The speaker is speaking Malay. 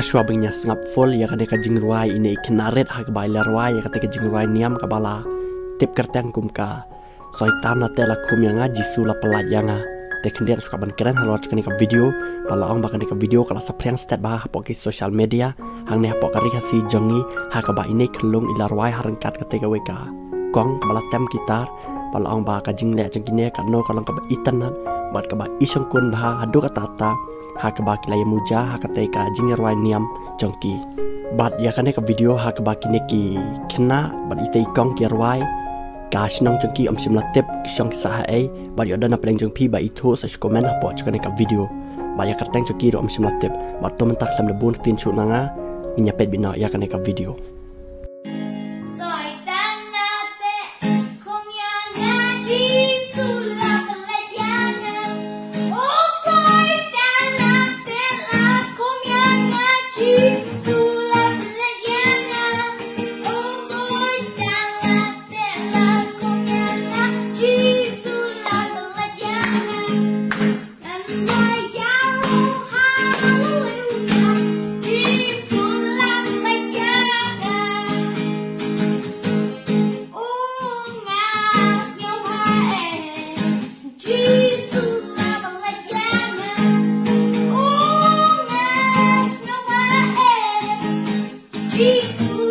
Hashwa bingnya sengap full ya kade ka jingruai ini kinaret hak bailar ruai ya kate ka jingruai niam ka bala tip kertang kumka soitan na tela kum yang ngaji sula pelajanga te kendir suka ban keren halor kani ka video bala ong bakani ka video kala sapriang stat bah poki social media hang ne pok kari si jongi hak ba ini kelung ilar ruai harangkat kate ka weka kong bala tem gitar bala ong ba ka jingle jengkine kano kalong ka itan bat ka ba isong kun bah hadu ka tata hakba kilai muja hakate ka jingir wai niam jongki bat ya kane ka video hakba kine ki kena bat ite ikong ki rwai ka shnong jongki simla tip kisong sa ai bat yo dana pleng jongpi ba itu sa komen ha po kane ka video ba ya karteng jongki ro simla tip bat to mentak lam lebun tin chu nanga inya pet bina ya kane ka video. Jesus,